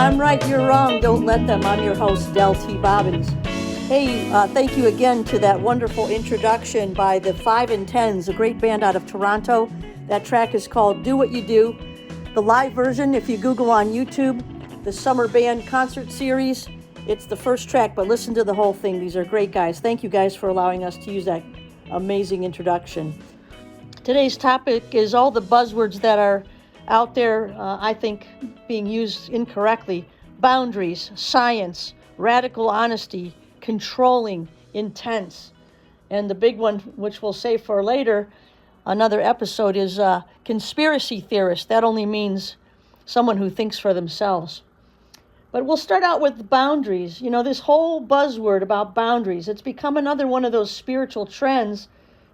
I'm right, you're wrong, don't let them. I'm your host, Del T. Bobbins. Hey, thank you again to that wonderful introduction by the 5 and 10s, a great band out of Toronto. That track is called Do What You Do. The live version, if you Google on YouTube, the Summer Band Concert Series, it's the first track, but listen to the whole thing. These are great guys. Thank you guys for allowing us to use that amazing introduction. Today's topic is all the buzzwords that are out there, I think, being used incorrectly. Boundaries, science, radical honesty, controlling, intense. And the big one, which we'll save for later, another episode, is conspiracy theorist. That only means someone who thinks for themselves. But we'll start out with boundaries. You know, this whole buzzword about boundaries, it's become another one of those spiritual trends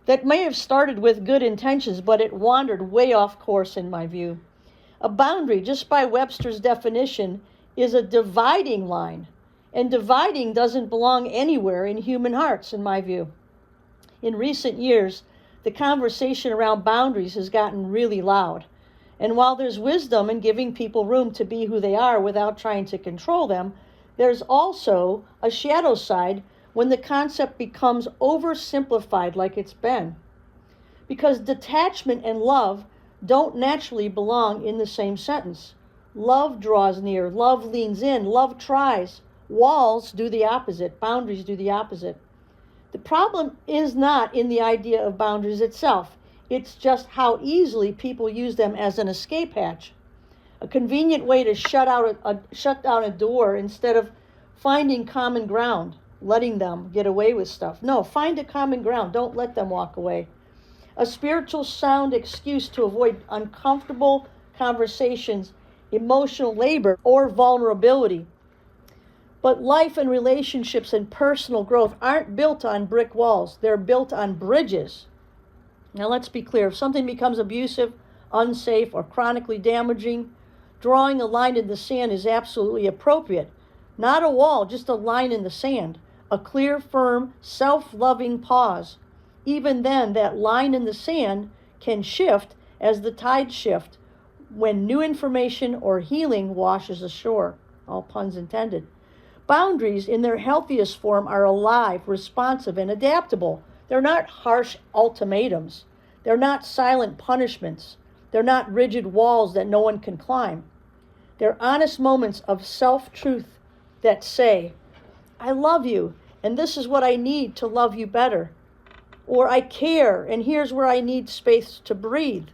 that may have started with good intentions, but it wandered way off course in my view. A boundary, just by Webster's definition, is a dividing line. And dividing doesn't belong anywhere in human hearts, in my view. In recent years, the conversation around boundaries has gotten really loud. And while there's wisdom in giving people room to be who they are without trying to control them, there's also a shadow side when the concept becomes oversimplified like it's been. Because detachment and love don't naturally belong in the same sentence. Love draws near, love leans in, love tries. Walls do the opposite, boundaries do the opposite. The problem is not in the idea of boundaries itself. It's just how easily people use them as an escape hatch. A convenient way to shut down a door instead of finding common ground, letting them get away with stuff. No, find a common ground. Don't let them walk away. A spiritual sound excuse to avoid uncomfortable conversations, emotional labor, or vulnerability. But life and relationships and personal growth aren't built on brick walls. They're built on bridges. Now let's be clear. If something becomes abusive, unsafe, or chronically damaging, drawing a line in the sand is absolutely appropriate. Not a wall, just a line in the sand. A clear, firm, self-loving pause. Even then, that line in the sand can shift as the tides shift when new information or healing washes ashore. All puns intended. Boundaries in their healthiest form are alive, responsive, and adaptable. They're not harsh ultimatums. They're not silent punishments. They're not rigid walls that no one can climb. They're honest moments of self-truth that say, I love you, and this is what I need to love you better. Or I care, and here's where I need space to breathe.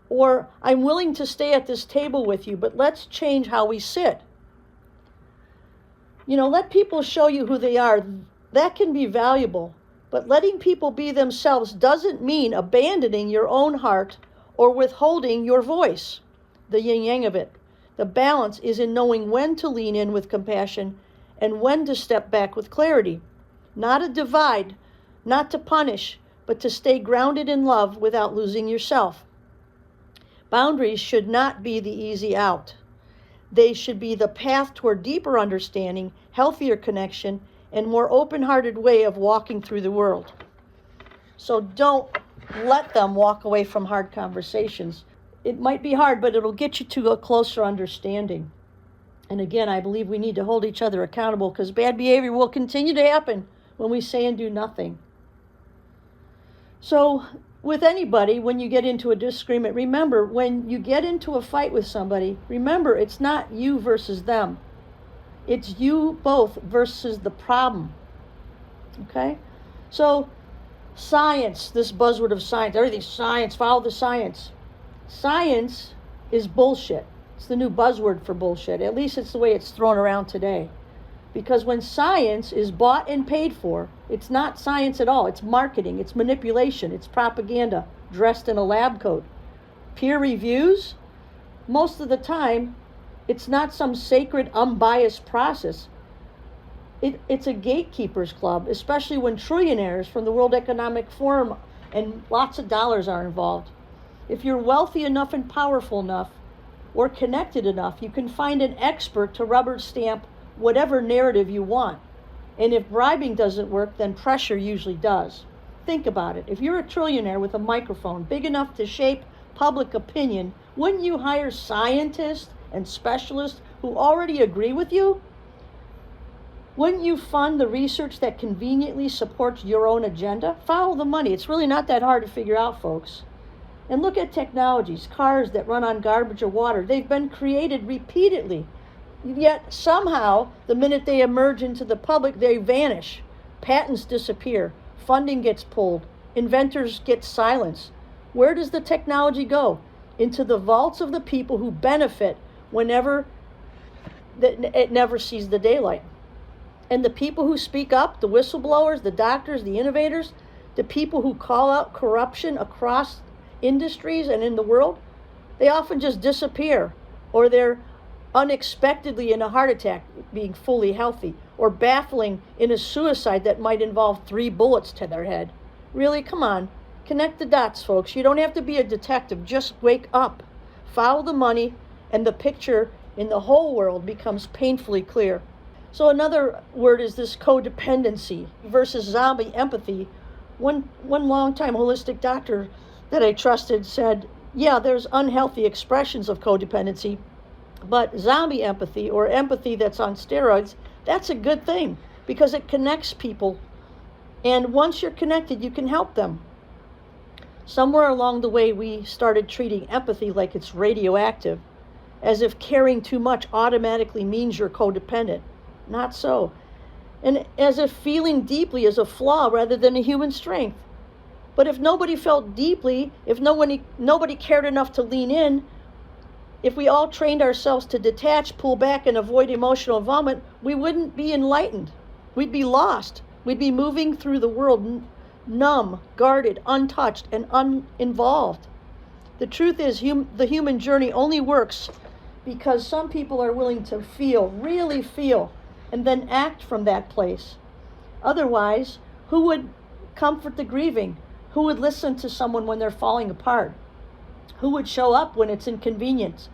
Or I'm willing to stay at this table with you, but let's change how we sit. You know, let people show you who they are. That can be valuable. But letting people be themselves doesn't mean abandoning your own heart or withholding your voice. The yin-yang of it. The balance is in knowing when to lean in with compassion and when to step back with clarity. Not a divide, not to punish, but to stay grounded in love without losing yourself. Boundaries should not be the easy out. They should be the path toward deeper understanding, healthier connection, and more open-hearted way of walking through the world. So don't let them walk away from hard conversations. It might be hard, but it'll get you to a closer understanding. And again, I believe we need to hold each other accountable because bad behavior will continue to happen when we say and do nothing. So with anybody, when you get into a disagreement, remember, when you get into a fight with somebody, remember, it's not you versus them. It's you both versus the problem. Okay? So, science, this buzzword of science, everything's science, follow the science. Science is bullshit. It's the new buzzword for bullshit. At least it's the way it's thrown around today. Because when science is bought and paid for, it's not science at all. It's marketing, it's manipulation, it's propaganda dressed in a lab coat. Peer reviews, most of the time, it's not some sacred, unbiased process. It's a gatekeeper's club, especially when trillionaires from the World Economic Forum and lots of dollars are involved. If you're wealthy enough and powerful enough, or connected enough, you can find an expert to rubber stamp whatever narrative you want. And if bribing doesn't work, then pressure usually does. Think about it. If you're a trillionaire with a microphone big enough to shape public opinion, wouldn't you hire scientists and specialists who already agree with you? Wouldn't you fund the research that conveniently supports your own agenda? Follow the money. It's really not that hard to figure out, folks. And look at technologies, cars that run on garbage or water. They've been created repeatedly. Yet somehow, the minute they emerge into the public, they vanish. Patents disappear. Funding gets pulled. Inventors get silenced. Where does the technology go? Into the vaults of the people who benefit whenever it never sees the daylight. And the people who speak up, the whistleblowers, the doctors, the innovators, the people who call out corruption across industries and in the world, they often just disappear, or they're unexpectedly in a heart attack, being fully healthy, or baffling in a suicide that might involve 3 bullets to their head. Really, come on, connect the dots, folks. You don't have to be a detective, just wake up. Follow the money, and the picture in the whole world becomes painfully clear. So another word is this codependency versus zombie empathy. One longtime holistic doctor that I trusted said, yeah, there's unhealthy expressions of codependency, but zombie empathy, or empathy that's on steroids, that's a good thing because it connects people. And once you're connected, you can help them. Somewhere along the way, we started treating empathy like it's radioactive, as if caring too much automatically means you're codependent. Not so. And as if feeling deeply is a flaw rather than a human strength. But if nobody felt deeply, if nobody cared enough to lean in, if we all trained ourselves to detach, pull back, and avoid emotional involvement, we wouldn't be enlightened. We'd be lost. We'd be moving through the world numb, guarded, untouched, and uninvolved. The truth is, the human journey only works because some people are willing to feel, really feel, and then act from that place. Otherwise, who would comfort the grieving? Who would listen to someone when they're falling apart? Who would show up when it's inconvenient?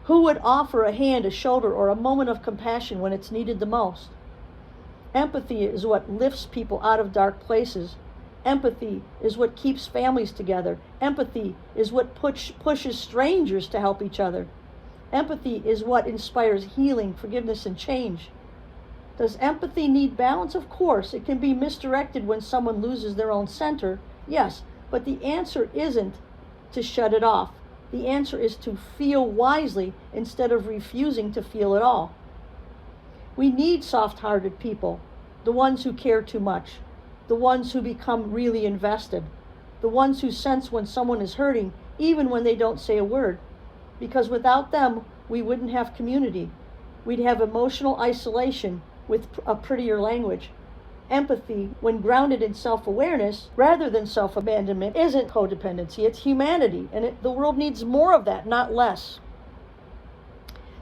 Who would offer a hand, a shoulder, or a moment of compassion when it's needed the most? Empathy is what lifts people out of dark places. Empathy is what keeps families together. Empathy is what pushes strangers to help each other. Empathy is what inspires healing, forgiveness, and change. Does empathy need balance? Of course. It can be misdirected when someone loses their own center. Yes, but the answer isn't to shut it off. The answer is to feel wisely instead of refusing to feel at all. We need soft-hearted people, the ones who care too much, the ones who become really invested, the ones who sense when someone is hurting, even when they don't say a word. Because without them, we wouldn't have community. We'd have emotional isolation with a prettier language. Empathy, when grounded in self-awareness rather than self-abandonment, isn't codependency, it's humanity, and the world needs more of that, not less.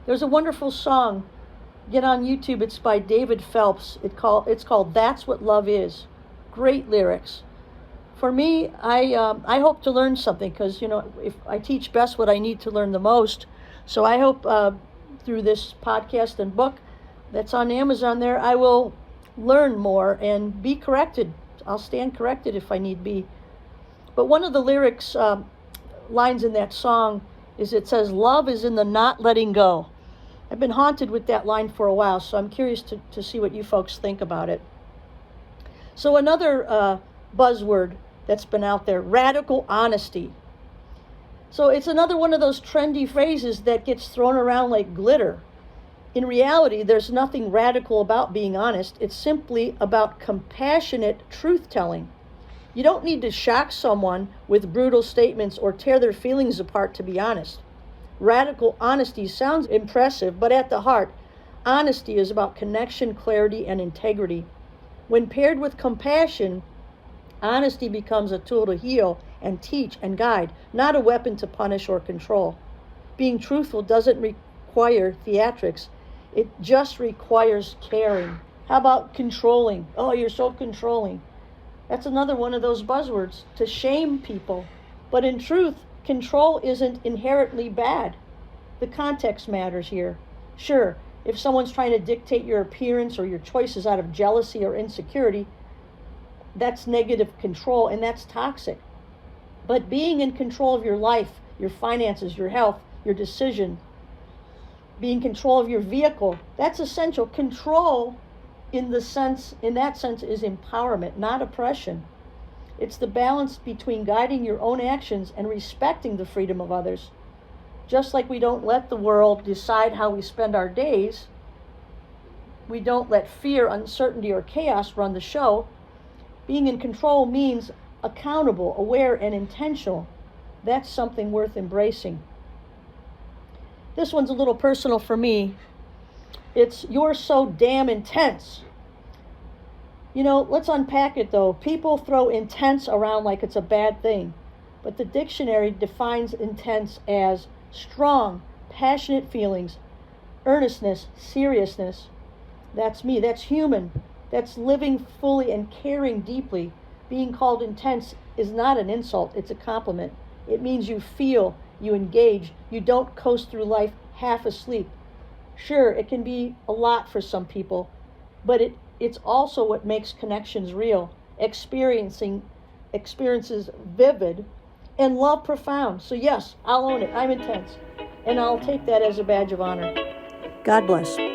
There's a wonderful song, get on YouTube, it's by David Phelps. It's called That's What Love Is. Great lyrics. For me, I hope to learn something, because, if I teach best what I need to learn the most. So I hope through this podcast and book that's on Amazon there, I will learn more and be corrected. I'll stand corrected if I need be. But one of the lyrics, lines in that song is, it says, love is in the not letting go. I've been haunted with that line for a while, so I'm curious to see what you folks think about it. So another buzzword that's been out there, radical honesty. So it's another one of those trendy phrases that gets thrown around like glitter. In reality, there's nothing radical about being honest. It's simply about compassionate truth-telling. You don't need to shock someone with brutal statements or tear their feelings apart to be honest. Radical honesty sounds impressive, but at the heart, honesty is about connection, clarity, and integrity. When paired with compassion, honesty becomes a tool to heal and teach and guide, not a weapon to punish or control. Being truthful doesn't require theatrics. It just requires caring. How about controlling? Oh, you're so controlling. That's another one of those buzzwords, to shame people. But in truth, control isn't inherently bad. The context matters here. Sure, if someone's trying to dictate your appearance or your choices out of jealousy or insecurity, that's negative control, and that's toxic. But being in control of your life, your finances, your health, your decision, Be in control of your vehicle. That's essential. Control in that sense is empowerment, not oppression. It's the balance between guiding your own actions and respecting the freedom of others. Just like we don't let the world decide how we spend our days, we don't let fear, uncertainty, or chaos run the show. Being in control means accountable, aware, and intentional. That's something worth embracing. This one's a little personal for me. It's "you're so damn intense." Let's unpack it though. People throw intense around like it's a bad thing, but the dictionary defines intense as strong, passionate feelings, earnestness, seriousness. That's me. That's human. That's living fully and caring deeply. Being called intense is not an insult, it's a compliment. It means you feel, you engage, you don't coast through life half asleep. Sure, it can be a lot for some people, but it's also what makes connections real, experiences vivid, and love profound. So yes, I'll own it. I'm intense, and I'll take that as a badge of honor. God bless.